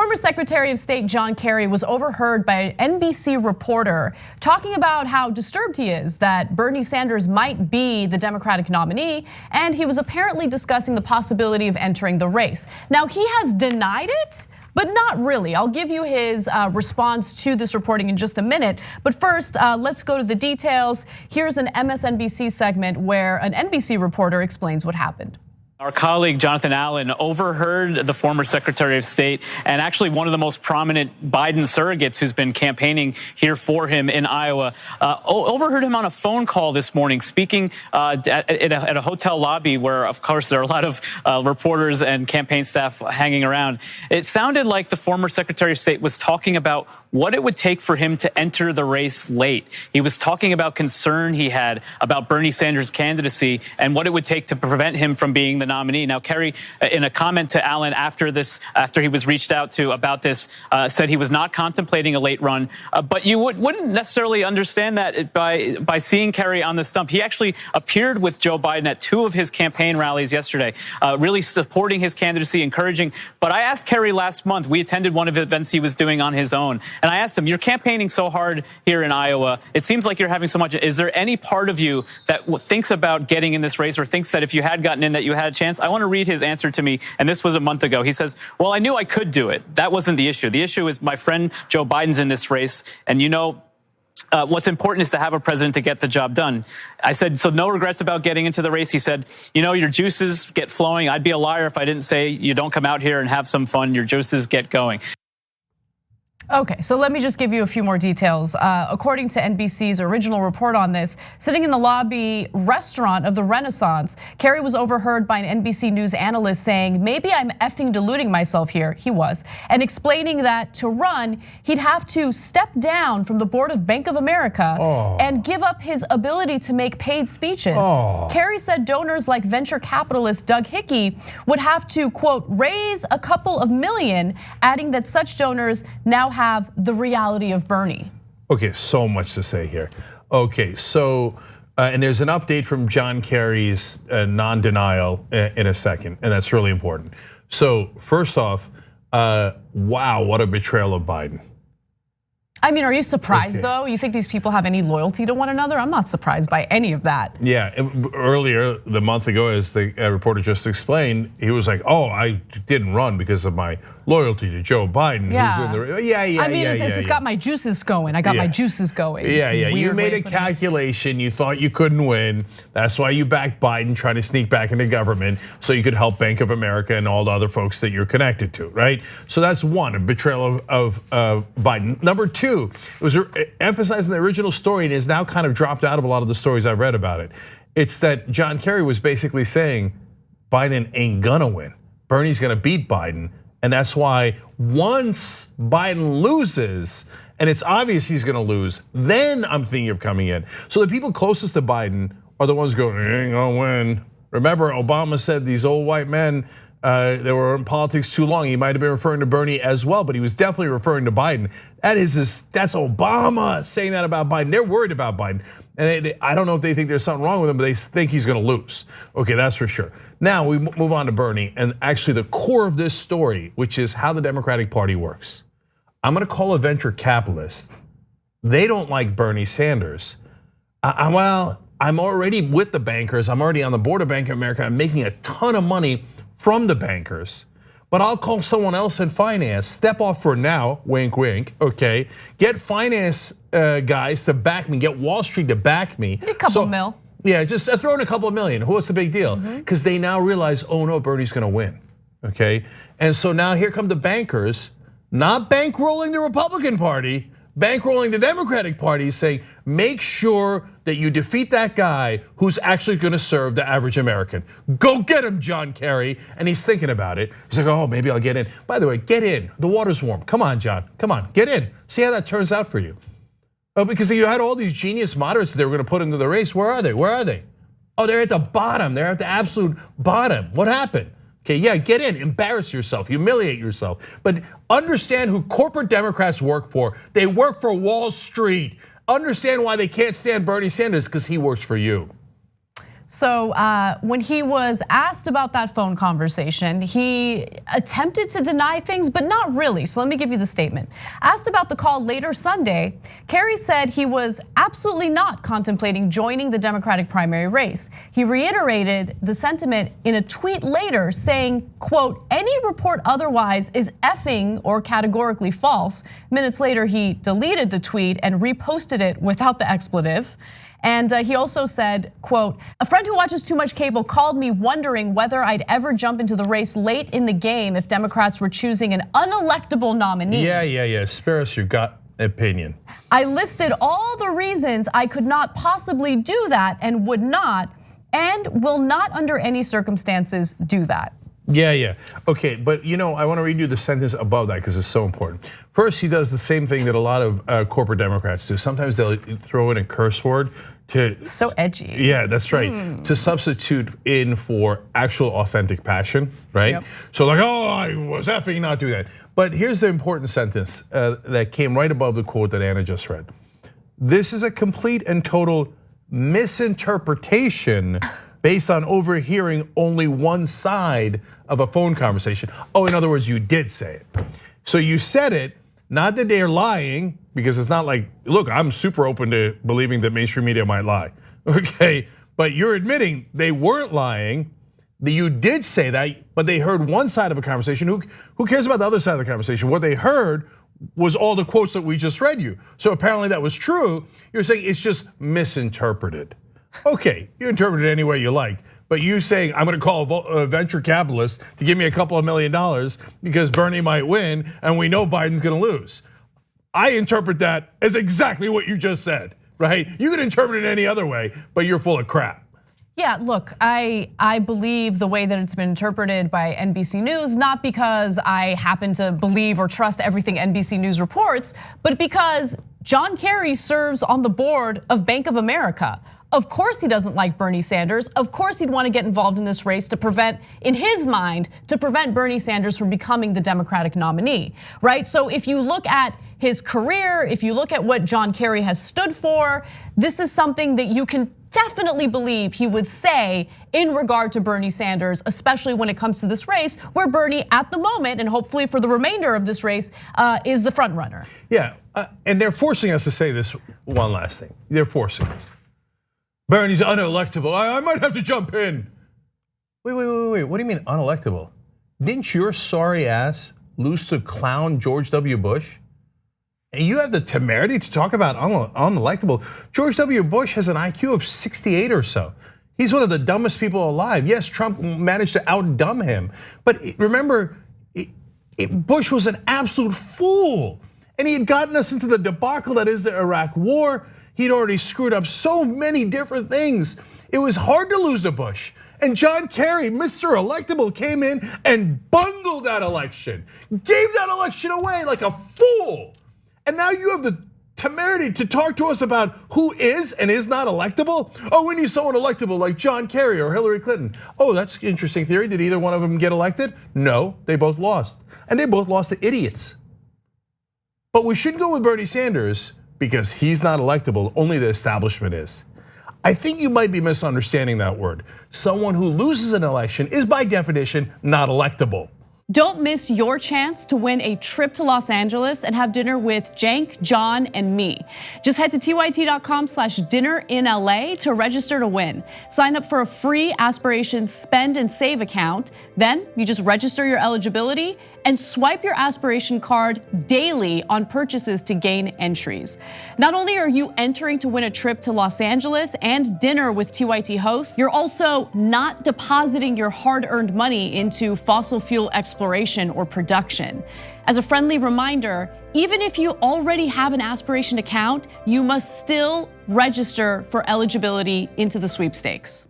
Former Secretary of State John Kerry was overheard by an NBC reporter talking about how disturbed he is that Bernie Sanders might be the Democratic nominee, and he was apparently discussing the possibility of entering the race. Now, he has denied it, but not really. I'll give you his response to this reporting in just a minute. But first, let's go to the details. Here's an MSNBC segment where an NBC reporter explains what happened. Our colleague Jonathan Allen overheard the former Secretary of State and actually one of the most prominent Biden surrogates who's been campaigning here for him in Iowa, overheard him on a phone call this morning speaking at a hotel lobby where, of course, there are a lot of reporters and campaign staff hanging around. It sounded like the former Secretary of State was talking about what it would take for him to enter the race late. He was talking about concern he had about Bernie Sanders' candidacy and what it would take to prevent him from being the nominee. Now, Kerry, in a comment to Allen after he was reached out to about this, said he was not contemplating a late run. But you wouldn't necessarily understand that by seeing Kerry on the stump. He actually appeared with Joe Biden at 2 of his campaign rallies yesterday, really supporting his candidacy, encouraging. But I asked Kerry last month, we attended one of the events he was doing on his own, and I asked him, you're campaigning so hard here in Iowa. It seems like you're having so much. Is there any part of you that thinks about getting in this race or thinks that if you had gotten in that you had a chance? I want to read his answer to me, and this was a month ago. He says, well, I knew I could do it. That wasn't the issue. The issue is my friend Joe Biden's in this race, and what's important is to have a president to get the job done. I said, so no regrets about getting into the race. He said, your juices get flowing. I'd be a liar if I didn't say you don't come out here and have some fun. Your juices get going. Okay, so let me just give you a few more details. According to NBC's original report on this, sitting in the lobby restaurant of the Renaissance, Kerry was overheard by an NBC News analyst saying, maybe I'm effing deluding myself here, he was, and explaining that to run, he'd have to step down from the board of Bank of America and give up his ability to make paid speeches. Kerry said donors like venture capitalist Doug Hickey would have to, quote, raise a couple of million, adding that such donors now have the reality of Bernie. Okay, so much to say here. Okay, so, and there's an update from John Kerry's non-denial in a second, and that's really important. So first off, wow, what a betrayal of Biden. I mean, are you surprised though? You think these people have any loyalty to one another? I'm not surprised by any of that. Yeah, earlier, the month ago, as the reporter just explained, he was like, I didn't run because of my loyalty to Joe Biden. Yeah, I mean, it's got my juices going. I got my juices going. Yeah. You made a calculation. You thought you couldn't win. That's why you backed Biden, trying to sneak back into government so you could help Bank of America and all the other folks that you're connected to, right? So that's one, a betrayal of Biden. Number two, it was emphasizing the original story and is now kind of dropped out of a lot of the stories I've read about it. It's that John Kerry was basically saying Biden ain't gonna win. Bernie's gonna beat Biden. And that's why once Biden loses, and it's obvious he's gonna lose, then I'm thinking of coming in. So the people closest to Biden are the ones going, he ain't gonna win. Remember, Obama said these old white men, they were in politics too long. He might have been referring to Bernie as well, but he was definitely referring to Biden. That's Obama saying that about Biden. They're worried about Biden. And I don't know if they think there's something wrong with him, but they think he's gonna lose. Okay, that's for sure. Now we move on to Bernie, and actually the core of this story, which is how the Democratic Party works. I'm gonna call a venture capitalist. They don't like Bernie Sanders. Well, I'm already with the bankers. I'm already on the board of Bank of America. I'm making a ton of money from the bankers, but I'll call someone else in finance, step off for now, wink, wink, okay? Get finance guys to back me, get Wall Street to back me. A couple mil. Yeah, just throw in a couple of million. What's the big deal? Because they now realize, oh no, Bernie's gonna win, okay? And so now here come the bankers, not bankrolling the Republican Party, bankrolling the Democratic Party, saying, make sure that you defeat that guy who's actually gonna serve the average American. Go get him, John Kerry. And he's thinking about it. He's like, oh, maybe I'll get in. By the way, get in, the water's warm. Come on, John, come on, get in. See how that turns out for you. Because you had all these genius moderates that they were gonna put into the race. Where are they, where are they? Oh, they're at the bottom, they're at the absolute bottom. What happened? Okay, yeah, get in, embarrass yourself, humiliate yourself. But understand who corporate Democrats work for. They work for Wall Street. Understand why they can't stand Bernie Sanders, because he works for you. So when he was asked about that phone conversation, he attempted to deny things, but not really. So let me give you the statement. Asked about the call later Sunday, Kerry said he was absolutely not contemplating joining the Democratic primary race. He reiterated the sentiment in a tweet later saying, quote, "Any report otherwise is effing or categorically false." Minutes later, he deleted the tweet and reposted it without the expletive. And he also said, quote, "A friend who watches too much cable called me wondering whether I'd ever jump into the race late in the game if Democrats were choosing an unelectable nominee." Yeah. Spare us your gut opinion. "I listed all the reasons I could not possibly do that and would not, and will not under any circumstances do that." Yeah. Okay, but I want to read you the sentence above that because it's so important. First, he does the same thing that a lot of corporate Democrats do. Sometimes they'll throw in a curse word to. So edgy. Yeah, that's right. To substitute in for actual authentic passion, right? Yep. So like, oh, I was effing not do that. But here's the important sentence that came right above the quote that Anna just read. "This is a complete and total misinterpretation based on overhearing only one side of a phone conversation." Oh, in other words, you did say it. So you said it, not that they're lying, because it's not like, look, I'm super open to believing that mainstream media might lie, okay? But you're admitting they weren't lying, that you did say that, but they heard one side of a conversation. Who cares about the other side of the conversation? What they heard was all the quotes that we just read you. So apparently that was true. You're saying it's just misinterpreted. Okay, you interpret it any way you like, but you saying I'm gonna call a venture capitalist to give me a couple of $1 million because Bernie might win and we know Biden's gonna lose. I interpret that as exactly what you just said, right? You can interpret it any other way, but you're full of crap. Yeah, look, I believe the way that it's been interpreted by NBC News, not because I happen to believe or trust everything NBC News reports, but because John Kerry serves on the board of Bank of America. Of course he doesn't like Bernie Sanders. Of course he'd want to get involved in this race to prevent, in his mind, to prevent Bernie Sanders from becoming the Democratic nominee, right? So if you look at his career, if you look at what John Kerry has stood for, this is something that you can definitely believe he would say in regard to Bernie Sanders, especially when it comes to this race, where Bernie at the moment, and hopefully for the remainder of this race, is the front runner. Yeah, and they're forcing us to say this one last thing. They're forcing us. Bernie's unelectable. I might have to jump in. Wait. What do you mean unelectable? Didn't your sorry ass lose to clown George W. Bush? And you have the temerity to talk about unelectable. George W. Bush has an IQ of 68 or so. He's one of the dumbest people alive. Yes, Trump managed to outdumb him. But remember, Bush was an absolute fool. And he had gotten us into the debacle that is the Iraq War. He'd already screwed up so many different things. It was hard to lose to Bush. And John Kerry, Mr. Electable, came in and bungled that election. Gave that election away like a fool. And now you have the temerity to talk to us about who is and is not electable? Oh, we need someone electable like John Kerry or Hillary Clinton. Oh, that's an interesting theory. Did either one of them get elected? No, they both lost. And they both lost to idiots. But we should go with Bernie Sanders because he's not electable, only the establishment is. I think you might be misunderstanding that word. Someone who loses an election is by definition not electable. Don't miss your chance to win a trip to Los Angeles and have dinner with Cenk, John, and me. Just head to tyt.com/dinnerinla to register to win. Sign up for a free Aspiration Spend and Save account. Then you just register your eligibility and swipe your Aspiration card daily on purchases to gain entries. Not only are you entering to win a trip to Los Angeles and dinner with TYT hosts, you're also not depositing your hard-earned money into fossil fuel exploration or production. As a friendly reminder, even if you already have an Aspiration account, you must still register for eligibility into the sweepstakes.